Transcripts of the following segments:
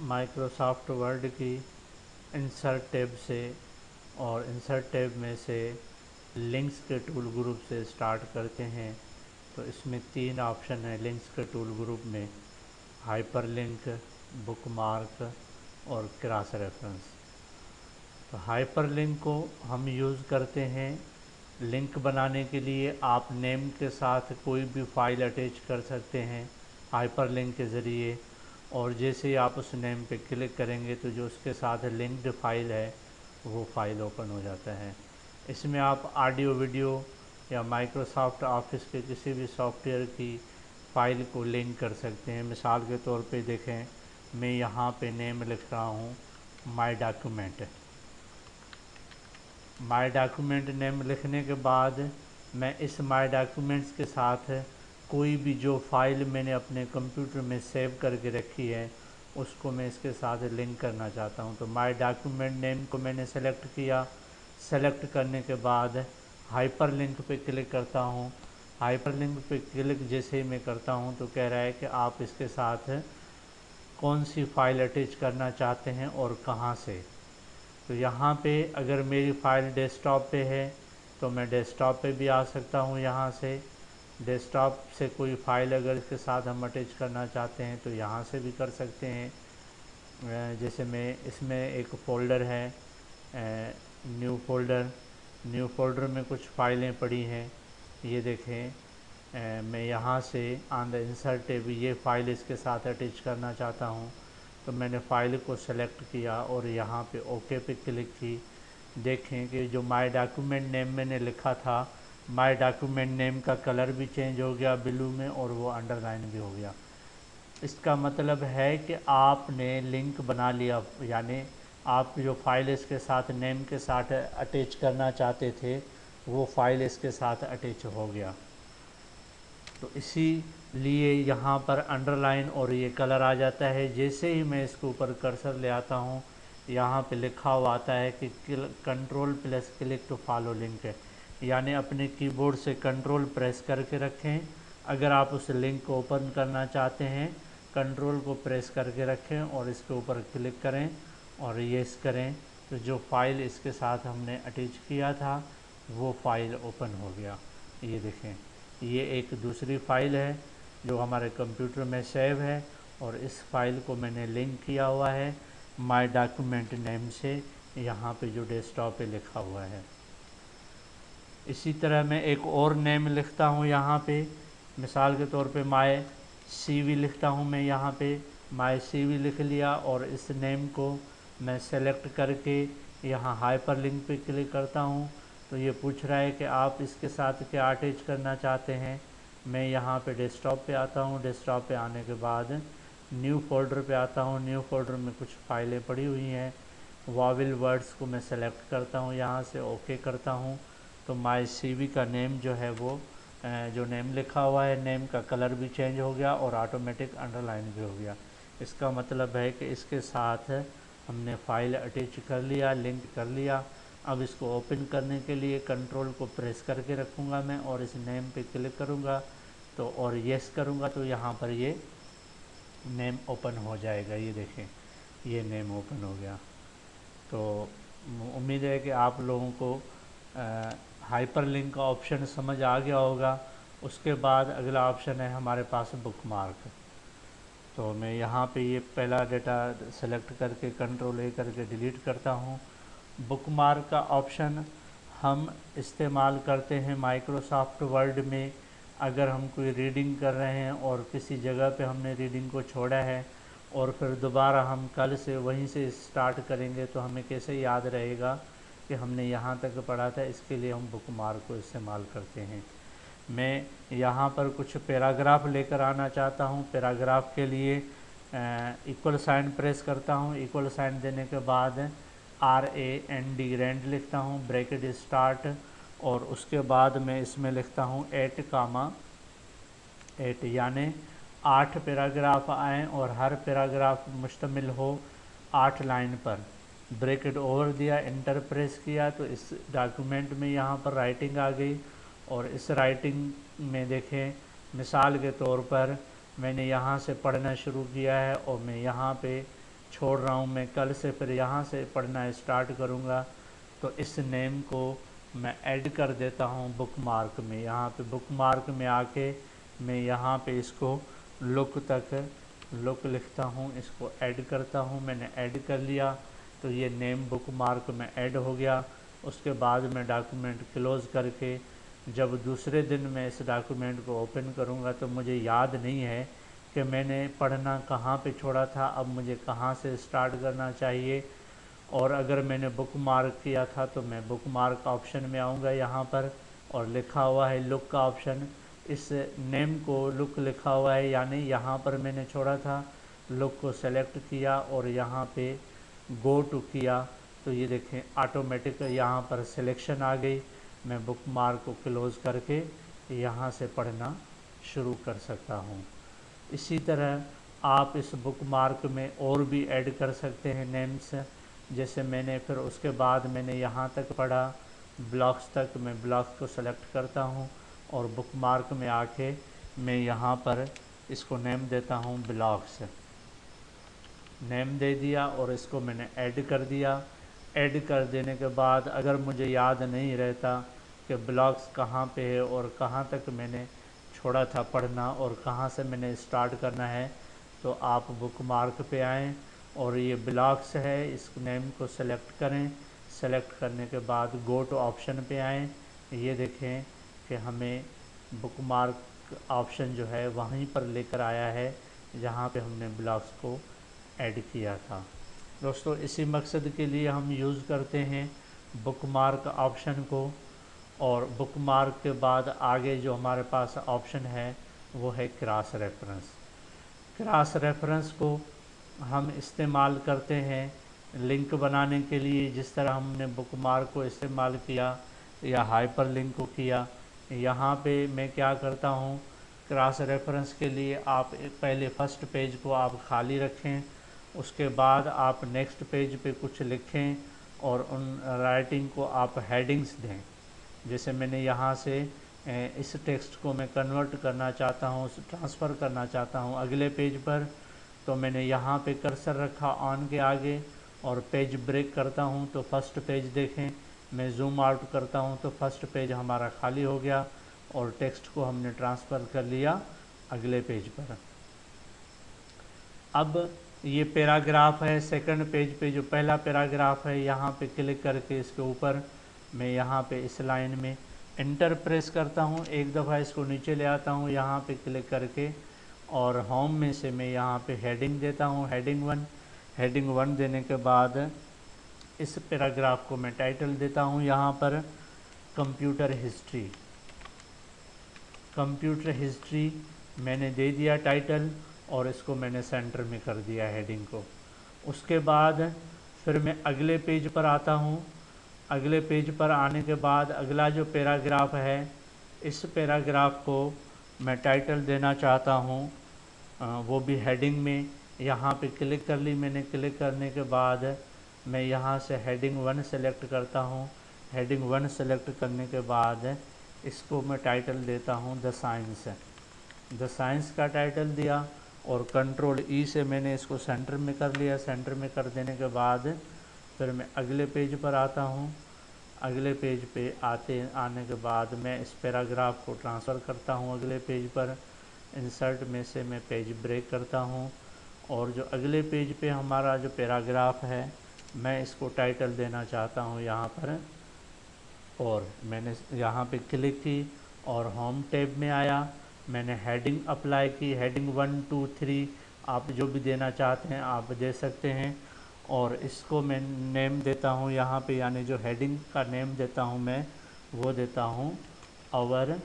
Microsoft word की insert tab से और इंसर्ट टैब में से लिंक्स के टूल ग्रुप से स्टार्ट करते हैं। तो इसमें 3 ऑप्शन है लिंक्स के टूल ग्रुप में, हाइपरलिंक, बुकमार्क और क्रॉस रेफरेंस। तो हाइपरलिंक को हम यूज़ करते हैं लिंक बनाने के लिए। आप नेम के साथ कोई भी फाइल अटैच कर सकते हैं हाइपरलिंक के ज़रिए, और जैसे ही आप उस नेम पे क्लिक करेंगे तो जो उसके साथ लिंक्ड फाइल है वो फाइल ओपन हो जाता है। इसमें आप ऑडियो वीडियो या माइक्रोसॉफ्ट ऑफिस के किसी भी सॉफ्टवेयर की फ़ाइल को लिंक कर सकते हैं। मिसाल के तौर पे देखें, मैं यहाँ पे नेम लिख रहा हूँ माई डॉक्यूमेंट। माई डॉक्यूमेंट नेम लिखने के बाद मैं इस माई डॉक्यूमेंट्स के साथ कोई भी जो फाइल मैंने अपने कंप्यूटर में सेव करके रखी है उसको मैं इसके साथ लिंक करना चाहता हूँ। तो माई डॉक्यूमेंट नेम को मैंने सेलेक्ट किया। सेलेक्ट करने के बाद हाइपर लिंक पे क्लिक करता हूँ। हाइपर लिंक पे क्लिक जैसे ही मैं करता हूँ तो कह रहा है कि आप इसके साथ कौन सी फ़ाइल अटैच करना चाहते हैं और कहाँ से। तो यहाँ पे अगर मेरी फ़ाइल डेस्कटॉप पे है तो मैं डेस्कटॉप पे भी आ सकता हूँ। यहाँ से डेस्कटॉप से कोई फ़ाइल अगर इसके साथ हम अटैच करना चाहते हैं तो यहाँ से भी कर सकते हैं। जैसे मैं इसमें एक फ़ोल्डर है न्यू फ़ोल्डर में कुछ फ़ाइलें पड़ी हैं। ये देखें, मैं यहाँ से ऑन द इंसर्ट टैब ये फ़ाइल इसके साथ अटैच करना चाहता हूँ। तो मैंने फ़ाइल को सेलेक्ट किया और यहाँ पे ओके पे क्लिक की। देखें कि जो माय डॉक्यूमेंट नेम मैंने लिखा था, माय डॉक्यूमेंट नेम का कलर भी चेंज हो गया ब्लू में और वो अंडरलाइन भी हो गया। इसका मतलब है कि आपने लिंक बना लिया, यानी आप जो फाइल इसके साथ नेम के साथ अटैच करना चाहते थे वो फाइल इसके साथ अटैच हो गया। तो इसीलिए यहाँ पर अंडरलाइन और ये कलर आ जाता है। जैसे ही मैं इसके ऊपर कर्सर ले आता हूँ यहाँ पे लिखा हुआ आता है कि control plus click to follow link है, यानी अपने कीबोर्ड से कंट्रोल प्रेस करके रखें। अगर आप उस लिंक को ओपन करना चाहते हैं कंट्रोल को प्रेस करके रखें और इसके ऊपर क्लिक करें और येस करें, तो जो फाइल इसके साथ हमने अटैच किया था वो फाइल ओपन हो गया। ये देखें, ये एक दूसरी फ़ाइल है जो हमारे कंप्यूटर में सेव है और इस फाइल को मैंने लिंक किया हुआ है माय डॉक्यूमेंट नेम से, यहाँ पे जो डेस्कटॉप पे लिखा हुआ है। इसी तरह मैं एक और नेम लिखता हूँ यहाँ पे, मिसाल के तौर पे माय सीवी लिखता हूँ। मैं यहाँ पे माय सीवी लिख लिया और इस नेम को मैं सेलेक्ट करके यहाँ हाइपर लिंक पे क्लिक करता हूँ। तो ये पूछ रहा है कि आप इसके साथ क्या अटैच करना चाहते हैं। मैं यहाँ पे डेस्कटॉप पे आता हूँ। डेस्कटॉप पे आने के बाद न्यू फोल्डर पे आता हूँ। न्यू फोल्डर में कुछ फ़ाइलें पड़ी हुई हैं। वाविल वर्ड्स को मैं सेलेक्ट करता हूँ, यहाँ से ओके करता हूँ। तो माय सीवी का नेम जो है वो जो नेम लिखा हुआ है नेम का कलर भी चेंज हो गया और ऑटोमेटिक अंडरलाइन भी हो गया। इसका मतलब है कि इसके साथ हमने फ़ाइल अटैच कर लिया, लिंक कर लिया। अब इसको ओपन करने के लिए कंट्रोल को प्रेस करके रखूँगा मैं और इस नेम पे क्लिक करूँगा तो और येस करूँगा तो यहाँ पर ये नेम ओपन हो जाएगा। ये देखें, ये नेम ओपन हो गया। तो उम्मीद है कि आप लोगों को हाइपर लिंक का ऑप्शन समझ आ गया होगा। उसके बाद अगला ऑप्शन है हमारे पास बुकमार्क। तो मैं यहाँ पे ये पहला डेटा सेलेक्ट करके कंट्रोल ए करके डिलीट करता हूँ। बुकमार्क का ऑप्शन हम इस्तेमाल करते हैं माइक्रोसॉफ्ट वर्ड में। अगर हम कोई रीडिंग कर रहे हैं और किसी जगह पे हमने रीडिंग को छोड़ा है और फिर दोबारा हम कल से वहीं से स्टार्ट करेंगे तो हमें कैसे याद रहेगा कि हमने यहाँ तक पढ़ा था। इसके लिए हम बुकमार्क को इस्तेमाल करते हैं। मैं यहाँ पर कुछ पैराग्राफ लेकर आना चाहता हूँ। पैराग्राफ के लिए इक्वल साइन प्रेस करता हूँ। इक्वल साइन देने के बाद RAND रेंड लिखता हूँ, ब्रैकेट स्टार्ट, और उसके बाद मैं इसमें लिखता हूँ 8, यानी 8 पैराग्राफ आएँ और हर पैराग्राफ मुश्तमिल हो 8 लाइन पर। ब्रैकेट ओवर दिया, इंटर प्रेस किया तो इस डॉक्यूमेंट में यहाँ पर राइटिंग आ गई। और इस राइटिंग में देखें, मिसाल के तौर पर मैंने यहाँ से पढ़ना शुरू किया है और मैं यहाँ पे छोड़ रहा हूँ। मैं कल से फिर यहाँ से पढ़ना स्टार्ट करूँगा। तो इस नेम को मैं ऐड कर देता हूँ बुकमार्क में। यहाँ पे बुकमार्क में आके मैं यहाँ पे इसको लुक लिखता हूँ, इसको ऐड करता हूँ। मैंने ऐड कर लिया तो ये नेम बुकमार्क में ऐड हो गया। उसके बाद मैं डॉक्यूमेंट क्लोज़ करके जब दूसरे दिन मैं इस डॉक्यूमेंट को ओपन करूँगा तो मुझे याद नहीं है कि मैंने पढ़ना कहाँ पे छोड़ा था, अब मुझे कहाँ से स्टार्ट करना चाहिए। और अगर मैंने बुक मार्क किया था तो मैं बुक मार्क ऑप्शन में आऊँगा यहाँ पर, और लिखा हुआ है लुक का ऑप्शन। इस नेम को लुक लिखा हुआ है, यानी यहाँ पर मैंने छोड़ा था। लुक को सेलेक्ट किया और यहाँ पे गो टू किया तो ये देखें ऑटोमेटिक यहाँ पर सिलेक्शन आ गई। मैं बुक मार्क को क्लोज़ करके यहाँ से पढ़ना शुरू कर सकता हूँ। इसी तरह आप इस बुक मार्क में और भी ऐड कर सकते हैं नेम्स। जैसे मैंने फिर उसके बाद मैंने यहाँ तक पढ़ा ब्लॉक्स तक, मैं ब्लॉक्स को सेलेक्ट करता हूँ और बुक मार्क में आके मैं यहाँ पर इसको नेम देता हूँ ब्लॉक्स। नेम दे दिया और इसको मैंने ऐड कर दिया। ऐड कर देने के बाद अगर मुझे याद नहीं रहता कि ब्लॉक्स कहाँ पे है और कहाँ तक मैंने छोड़ा था पढ़ना और कहाँ से मैंने स्टार्ट करना है, तो आप बुक मार्क पे आएँ और ये ब्लॉक्स है, इस नेम को सेलेक्ट करें। सेलेक्ट करने के बाद गो टू ऑप्शन पे आएँ। ये देखें कि हमें बुक मार्क ऑप्शन जो है वहीं पर लेकर आया है जहाँ पे हमने ब्लॉक्स को ऐड किया था। दोस्तों इसी मकसद के लिए हम यूज़ करते हैं बुक मार्क ऑप्शन को। और बुक मार्क के बाद आगे जो हमारे पास ऑप्शन है वो है क्रॉस रेफरेंस। क्रॉस रेफरेंस को हम इस्तेमाल करते हैं लिंक बनाने के लिए। जिस तरह हमने बुक मार्क को इस्तेमाल किया या हाइपर लिंक को किया, यहाँ पे मैं क्या करता हूँ क्रॉस रेफरेंस के लिए आप पहले फर्स्ट पेज को आप खाली रखें, उसके बाद आप नेक्स्ट पेज पे कुछ लिखें और उन राइटिंग को आप हेडिंग्स दें। जैसे मैंने यहाँ से इस टेक्स्ट को मैं कन्वर्ट करना चाहता हूँ, ट्रांसफ़र करना चाहता हूँ अगले पेज पर, तो मैंने यहाँ पे कर्सर रखा ऑन के आगे और पेज ब्रेक करता हूँ तो फर्स्ट पेज देखें। मैं जूम आउट करता हूँ तो फर्स्ट पेज हमारा खाली हो गया और टेक्स्ट को हमने ट्रांसफ़र कर लिया अगले पेज पर। अब ये पैराग्राफ है, सेकंड पेज पे जो पहला पैराग्राफ है यहाँ पे क्लिक करके इसके ऊपर मैं यहाँ पे इस लाइन में एंटर प्रेस करता हूँ। एक दफ़ा इसको नीचे ले आता हूँ यहाँ पे क्लिक करके और होम में से मैं यहाँ पे हेडिंग देता हूँ, हेडिंग वन देने के बाद इस पैराग्राफ को मैं टाइटल देता हूँ यहाँ पर कंप्यूटर हिस्ट्री मैंने दे दिया टाइटल और इसको मैंने सेंटर में कर दिया हेडिंग को। उसके बाद फिर मैं अगले पेज पर आता हूँ। अगले पेज पर आने के बाद अगला जो पैराग्राफ है इस पैराग्राफ को मैं टाइटल देना चाहता हूँ, वो भी हेडिंग में। यहाँ पे क्लिक कर ली मैंने। क्लिक करने के बाद मैं यहाँ से हेडिंग वन सेलेक्ट करता हूँ। हेडिंग वन सेलेक्ट करने के बाद इसको मैं टाइटल देता हूँ द साइंस का टाइटल दिया और कंट्रोल ई से मैंने इसको सेंटर में कर लिया। सेंटर में कर देने के बाद फिर मैं अगले पेज पर आता हूँ। अगले पेज पे आने के बाद मैं इस पैराग्राफ को ट्रांसफ़र करता हूँ अगले पेज पर। इंसर्ट में से मैं पेज ब्रेक करता हूँ और जो अगले पेज पे हमारा जो पैराग्राफ है मैं इसको टाइटल देना चाहता हूँ यहाँ पर, और मैंने यहाँ पे क्लिक की और होम टैब में आया। मैंने हेडिंग अप्लाई की, हेडिंग 1 2 3 आप जो भी देना चाहते हैं आप दे सकते हैं। और इसको मैं नेम देता हूँ यहाँ पे, यानी जो हेडिंग का नेम देता हूँ मैं वो देता हूँ अवर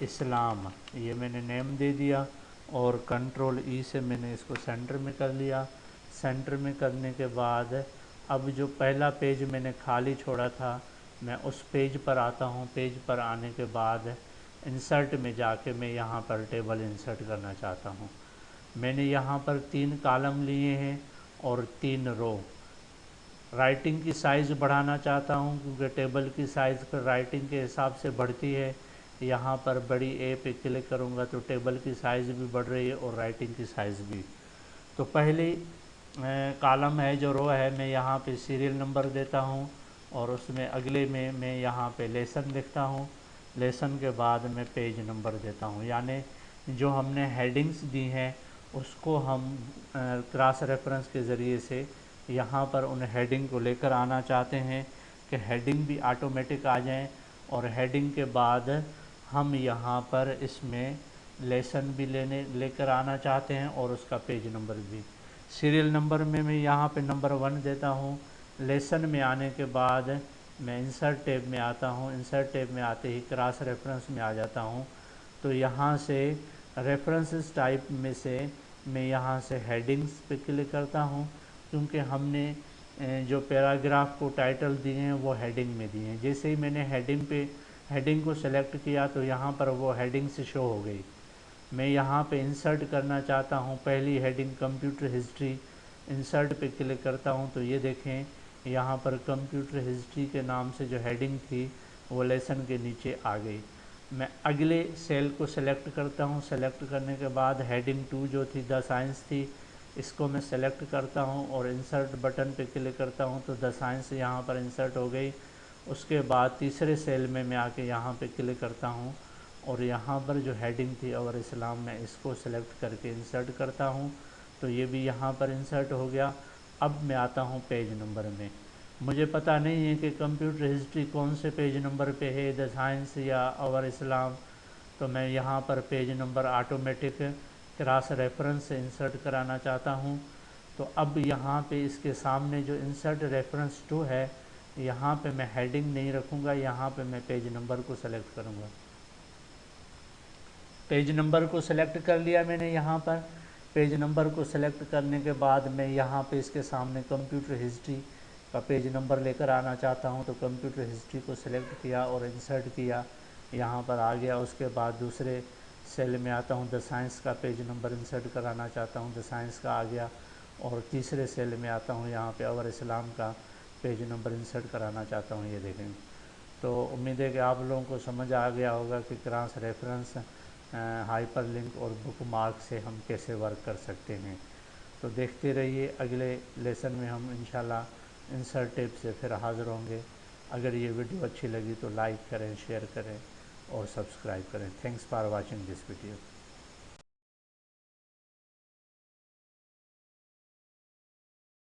इस्लाम। ये मैंने नेम दे दिया और कंट्रोल ई से मैंने इसको सेंटर में कर लिया। सेंटर में करने के बाद अब जो पहला पेज मैंने खाली छोड़ा था मैं उस पेज पर आता हूँ। पेज पर आने के बाद इंसर्ट में जाके मैं यहाँ पर टेबल इंसर्ट करना चाहता हूँ। मैंने यहाँ पर 3 कॉलम लिए हैं और 3 रो। राइटिंग की साइज़ बढ़ाना चाहता हूँ क्योंकि टेबल की साइज़ पर राइटिंग के हिसाब से बढ़ती है। यहाँ पर बड़ी ए पे क्लिक करूँगा तो टेबल की साइज़ भी बढ़ रही है और राइटिंग की साइज़ भी। तो पहले कॉलम है जो रो है मैं यहाँ पे सीरियल नंबर देता हूँ और उसमें अगले में मैं यहाँ पे लेसन लिखता हूँ। लेसन के बाद मैं पेज नंबर देता हूँ, यानी जो हमने हेडिंग्स दी हैं उसको हम क्रॉस रेफरेंस के ज़रिए से यहाँ पर उन हेडिंग को लेकर आना चाहते हैं कि हेडिंग भी ऑटोमेटिक आ जाएं, और हेडिंग के बाद हम यहाँ पर इसमें लेसन भी लेकर आना चाहते हैं और उसका पेज नंबर भी। सीरियल नंबर में मैं यहाँ पे नंबर 1 देता हूँ। लेसन में आने के बाद मैं इंसर्ट टैब में आता हूँ। इंसर्ट टैब में आते ही क्रॉस रेफरेंस में आ जाता हूँ। तो यहाँ से रेफरेंसेस टाइप में से मैं यहाँ से हेडिंग्स पे क्लिक करता हूँ, क्योंकि हमने जो पैराग्राफ को टाइटल दिए हैं वो हेडिंग में दिए हैं। जैसे ही मैंने हेडिंग को सेलेक्ट किया तो यहाँ पर वो हेडिंग से शो हो गई। मैं यहाँ पे इंसर्ट करना चाहता हूँ पहली हेडिंग कंप्यूटर हिस्ट्री। इंसर्ट पे क्लिक करता हूँ तो ये देखें यहाँ पर कंप्यूटर हिस्ट्री के नाम से जो हेडिंग थी वो लेसन के नीचे आ गई। मैं अगले सेल को सेलेक्ट करता हूँ। सेलेक्ट करने के बाद हेडिंग 2 जो थी द साइंस थी, इसको मैं सेलेक्ट करता हूँ और इंसर्ट बटन पे क्लिक करता हूँ तो द साइंस यहाँ पर इंसर्ट हो गई। उसके बाद तीसरे सेल में मैं आके यहाँ पे क्लिक करता हूँ और यहाँ पर जो हेडिंग थी और इस्लाम में इसको सेलेक्ट करके इंसर्ट करता हूँ तो ये भी यहाँ पर इंसर्ट हो गया। अब मैं आता हूँ पेज नंबर में। मुझे पता नहीं है कि कंप्यूटर हिस्ट्री कौन से पेज नंबर पे है, द साइंस या और इस्लाम, तो मैं यहाँ पर page number automatic cross reference से इंसर्ट कराना चाहता हूँ। तो अब यहाँ पे इसके सामने जो इंसर्ट रेफरेंस टू है, यहाँ पे मैं हेडिंग नहीं रखूँगा, यहाँ पे मैं पेज नंबर को सेलेक्ट करूँगा। पेज नंबर को सेलेक्ट कर लिया मैंने। यहाँ पर पेज नंबर को सेलेक्ट करने के बाद मैं यहाँ पे इसके सामने कंप्यूटर हिस्ट्री का पेज नंबर लेकर आना चाहता हूँ, तो कंप्यूटर हिस्ट्री को सेलेक्ट किया और इंसर्ट किया, यहाँ पर आ गया। उसके बाद दूसरे सेल में आता हूँ, द साइंस का पेज नंबर इंसर्ट कराना चाहता हूँ, द साइंस का आ गया। और तीसरे सेल में आता हूँ, यहाँ पे और इस्लाम का पेज नंबर इंसर्ट कराना चाहता हूँ, ये देखें। तो उम्मीद है कि आप लोगों को समझ आ गया होगा कि क्रॉस रेफरेंस, हाइपर लिंक और बुक मार्क से हम कैसे वर्क कर सकते हैं। तो देखते रहिए, अगले लेसन में हम इंशाल्लाह इंसर्ट टिप से फिर हाज़िर होंगे। अगर ये वीडियो अच्छी लगी तो लाइक करें, शेयर करें और सब्सक्राइब करें। Thanks for watching this video.